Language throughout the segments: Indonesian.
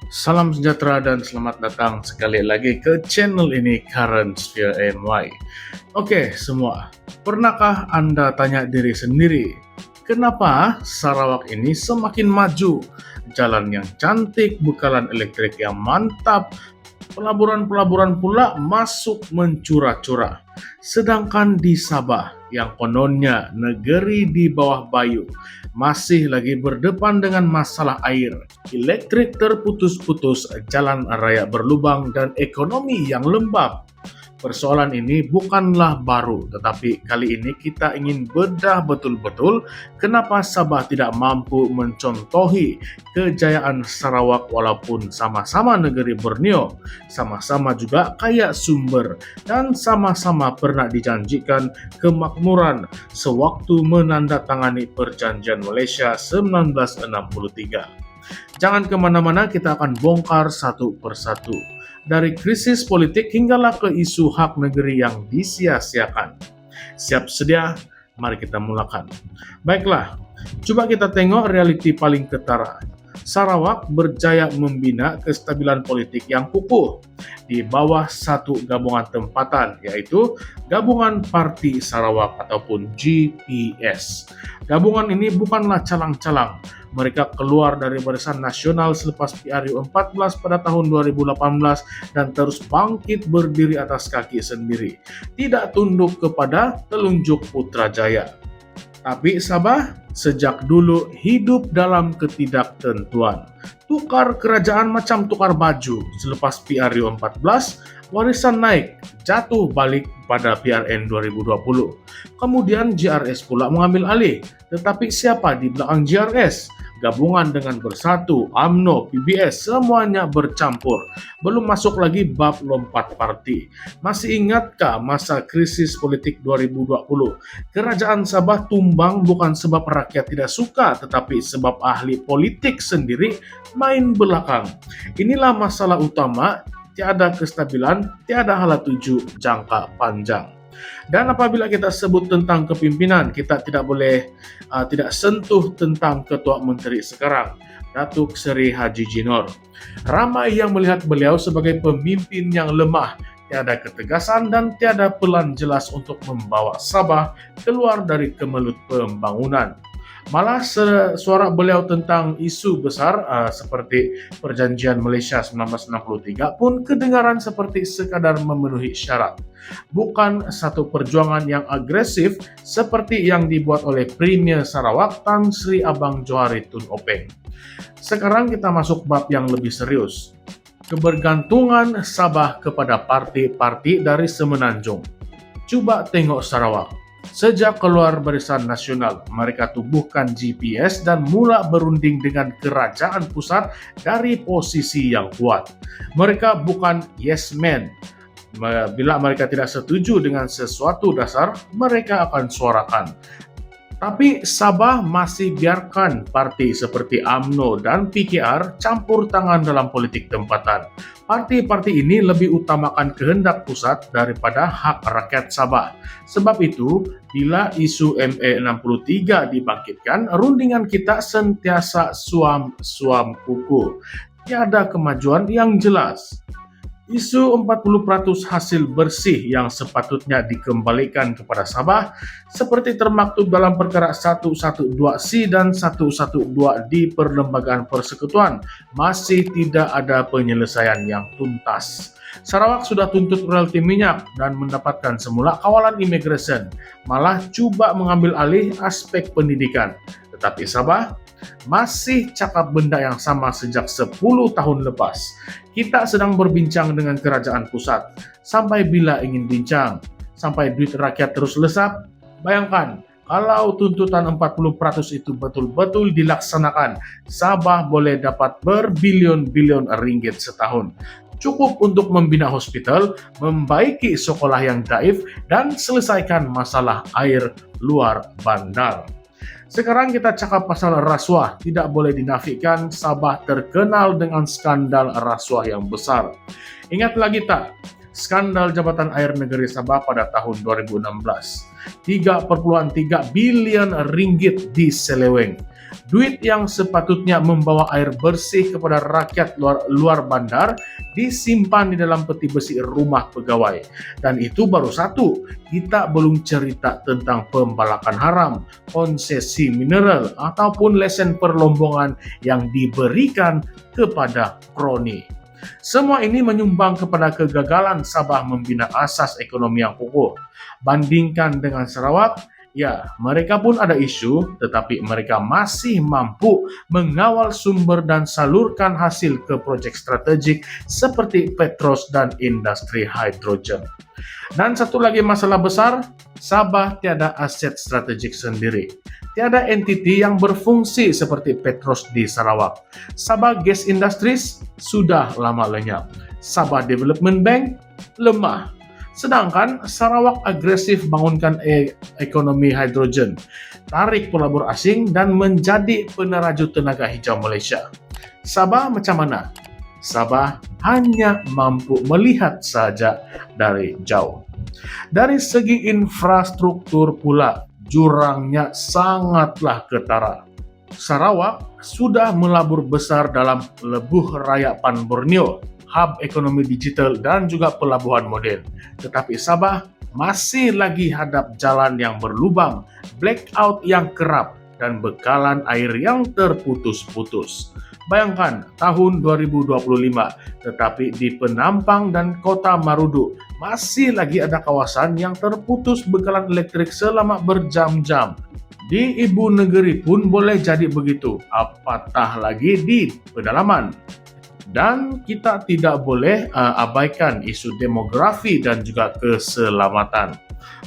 Salam sejahtera dan selamat datang sekali lagi ke channel ini Current Sphere NY. Oke semua, pernahkah Anda tanya diri sendiri, kenapa Sarawak ini semakin maju? Jalan yang cantik, bekalan elektrik yang mantap, pelaburan-pelaburan pula masuk mencurah-curah. Sedangkan di Sabah, yang kononnya negeri di bawah Bayu, masih lagi berdepan dengan masalah air, listrik terputus-putus, jalan raya berlubang, dan ekonomi yang lembab. Persoalan ini bukanlah baru, tetapi kali ini kita ingin bedah betul-betul kenapa Sabah tidak mampu mencontohi kejayaan Sarawak walaupun sama-sama negeri Borneo, sama-sama juga kaya sumber, dan sama-sama pernah dijanjikan kemakmuran sewaktu menandatangani Perjanjian Malaysia 1963. Jangan kemana-mana, kita akan bongkar satu persatu. Dari krisis politik hinggalah ke isu hak negeri yang disia-siakan. Siap sedia? Mari kita mulakan. Baiklah, coba kita tengok realiti paling ketara. Sarawak berjaya membina kestabilan politik yang kukuh di bawah satu gabungan tempatan, yaitu Gabungan Parti Sarawak ataupun GPS. Gabungan ini bukanlah calang-calang. Mereka keluar dari Barisan Nasional selepas PRU 14 pada tahun 2018 dan terus bangkit berdiri atas kaki sendiri. Tidak tunduk kepada telunjuk Putrajaya. Tapi Sabah sejak dulu hidup dalam ketidaktentuan. Tukar kerajaan macam tukar baju. Selepas PRU 14, warisan naik, jatuh balik pada PRN 2020. Kemudian GRS pula mengambil alih. Tetapi siapa di belakang GRS? Gabungan dengan Bersatu, UMNO, PBS, semuanya bercampur. Belum masuk lagi bab lompat parti. Masih ingatkah masa krisis politik 2020? Kerajaan Sabah tumbang bukan sebab rakyat tidak suka, tetapi sebab ahli politik sendiri main belakang. Inilah masalah utama, tiada kestabilan, tiada hala tuju jangka panjang. Dan apabila kita sebut tentang kepimpinan, kita tidak boleh tidak sentuh tentang Ketua Menteri sekarang, Datuk Seri Haji Jinor. Ramai yang melihat beliau sebagai pemimpin yang lemah, tiada ketegasan dan tiada pelan jelas untuk membawa Sabah keluar dari kemelut pembangunan. Malah suara beliau tentang isu besar seperti Perjanjian Malaysia 1963 pun kedengaran seperti sekadar memenuhi syarat. Bukan satu perjuangan yang agresif seperti yang dibuat oleh Premier Sarawak Tan Sri Abang Johari Tun Openg. Sekarang kita masuk bab yang lebih serius. Kebergantungan Sabah kepada parti-parti dari Semenanjung. Coba tengok Sarawak. Sejak keluar Barisan Nasional, mereka tubuhkan GPS dan mula berunding dengan kerajaan pusat dari posisi yang kuat. Mereka bukan yes men. Bila mereka tidak setuju dengan sesuatu dasar, mereka akan suarakan. Tapi Sabah masih biarkan parti seperti UMNO dan PKR campur tangan dalam politik tempatan. Parti-parti ini lebih utamakan kehendak pusat daripada hak rakyat Sabah. Sebab itu, bila isu MA63 dibangkitkan, rundingan kita sentiasa suam-suam kuku. Tiada kemajuan yang jelas. Isu 40% hasil bersih yang sepatutnya dikembalikan kepada Sabah seperti termaktub dalam perkara 112C dan 112 di Perlembagaan Persekutuan masih tidak ada penyelesaian yang tuntas. Sarawak sudah tuntut royalti minyak dan mendapatkan semula kawalan imigresen, malah cuba mengambil alih aspek pendidikan. Tetapi Sabah masih cakap benda yang sama sejak 10 tahun lepas. Kita sedang berbincang dengan kerajaan pusat. Sampai bila ingin bincang? Sampai duit rakyat terus lesap? Bayangkan, kalau tuntutan 40% itu betul-betul dilaksanakan, Sabah boleh dapat berbilion-bilion ringgit setahun. Cukup untuk membina hospital, membaiki sekolah yang daif, dan selesaikan masalah air luar bandar. Sekarang kita cakap pasal rasuah. Tidak boleh dinafikan Sabah terkenal dengan skandal rasuah yang besar. Ingat lagi tak? Skandal Jabatan Air Negeri Sabah pada tahun 2016. 3,3 bilion ringgit diseleweng. Duit yang sepatutnya membawa air bersih kepada rakyat luar bandar disimpan di dalam peti besi rumah pegawai. Dan itu baru satu, kita belum cerita tentang pembalakan haram, konsesi mineral, ataupun lesen perlombongan yang diberikan kepada kroni. Semua ini menyumbang kepada kegagalan Sabah membina asas ekonomi yang kokoh. Bandingkan dengan Sarawak, ya, mereka pun ada isu, tetapi mereka masih mampu mengawal sumber dan salurkan hasil ke proyek strategik seperti Petros dan industri hidrogen. Dan satu lagi masalah besar, Sabah tiada aset strategik sendiri. Tiada entiti yang berfungsi seperti Petros di Sarawak. Sabah Gas Industries sudah lama lenyap. Sabah Development Bank lemah. Sedangkan Sarawak agresif bangunkan ekonomi hidrogen, tarik pelabur asing dan menjadi peneraju tenaga hijau Malaysia. Sabah macam mana? Sabah hanya mampu melihat saja dari jauh. Dari segi infrastruktur pula, jurangnya sangatlah ketara. Sarawak sudah melabur besar dalam Lebuh Rayapan Borneo, hub ekonomi digital dan juga pelabuhan moden. Tetapi Sabah masih lagi hadap jalan yang berlubang, blackout yang kerap, dan bekalan air yang terputus-putus. Bayangkan tahun 2025, tetapi di Penampang dan Kota Marudu masih lagi ada kawasan yang terputus bekalan elektrik selama berjam-jam. Di ibu negeri pun boleh jadi begitu, apatah lagi di pedalaman. Dan kita tidak boleh abaikan isu demografi dan juga keselamatan.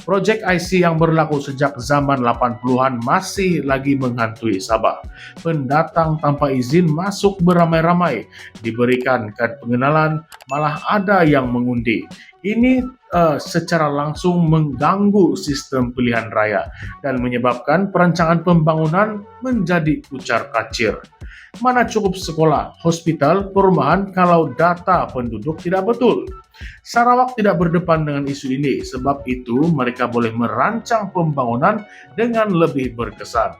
Projek IC yang berlaku sejak zaman 80-an masih lagi menghantui Sabah. Pendatang tanpa izin masuk beramai-ramai, diberikan kad pengenalan, malah ada yang mengundi. Ini secara langsung mengganggu sistem pilihan raya dan menyebabkan perancangan pembangunan menjadi kucar-kacir. Mana cukup sekolah, hospital, perumahan kalau data penduduk tidak betul. Sarawak tidak berdepan dengan isu ini, sebab itu mereka boleh merancang pembangunan dengan lebih berkesan.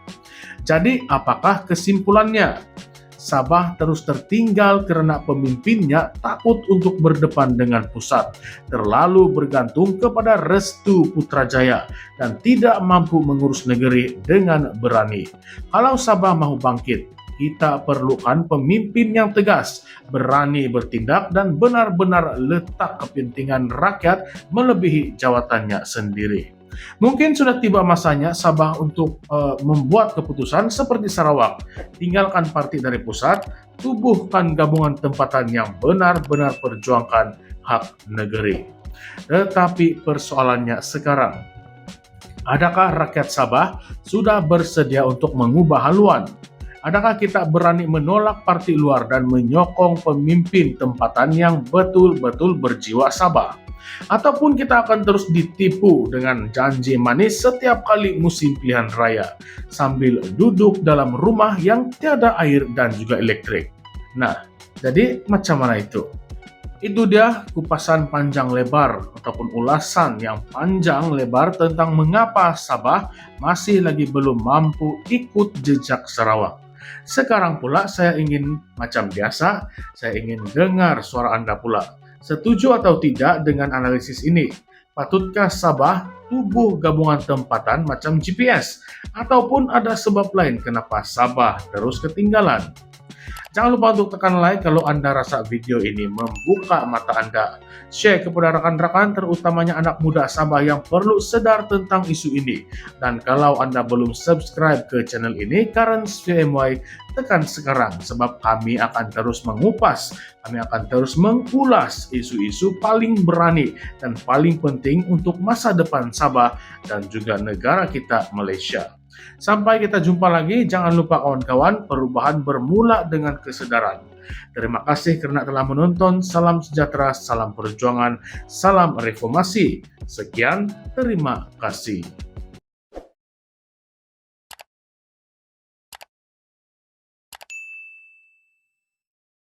Jadi, apakah kesimpulannya? Sabah terus tertinggal karena pemimpinnya takut untuk berdepan dengan pusat, terlalu bergantung kepada restu Putrajaya, dan tidak mampu mengurus negeri dengan berani. Kalau Sabah mau bangkit, kita perlukan pemimpin yang tegas, berani bertindak, dan benar-benar letak kepentingan rakyat melebihi jawatannya sendiri. Mungkin sudah tiba masanya Sabah untuk membuat keputusan seperti Sarawak. Tinggalkan parti dari pusat, tubuhkan gabungan tempatan yang benar-benar perjuangkan hak negeri. Tetapi persoalannya sekarang, adakah rakyat Sabah sudah bersedia untuk mengubah haluan? Adakah kita berani menolak parti luar dan menyokong pemimpin tempatan yang betul-betul berjiwa Sabah? Ataupun kita akan terus ditipu dengan janji manis setiap kali musim pilihan raya, sambil duduk dalam rumah yang tiada air dan juga elektrik? Nah, jadi macam mana itu? Itu dia kupasan panjang lebar ataupun ulasan yang panjang lebar tentang mengapa Sabah masih lagi belum mampu ikut jejak Sarawak. Sekarang pula saya ingin macam biasa, saya ingin dengar suara Anda pula. Setuju atau tidak dengan analisis ini? Patutkah Sabah tubuh gabungan tempatan macam GPS? Ataupun ada sebab lain kenapa Sabah terus ketinggalan? Jangan lupa untuk tekan like kalau Anda rasa video ini membuka mata Anda. Share kepada rekan-rekan, terutamanya anak muda Sabah yang perlu sadar tentang isu ini. Dan kalau Anda belum subscribe ke channel ini, Currents via MY, tekan sekarang sebab kami akan terus mengupas, kami akan terus mengulas isu-isu paling berani dan paling penting untuk masa depan Sabah dan juga negara kita Malaysia. Sampai kita jumpa lagi, jangan lupa kawan-kawan, perubahan bermula dengan kesadaran. Terima kasih karena telah menonton. Salam sejahtera, salam perjuangan, salam reformasi. Sekian, terima kasih.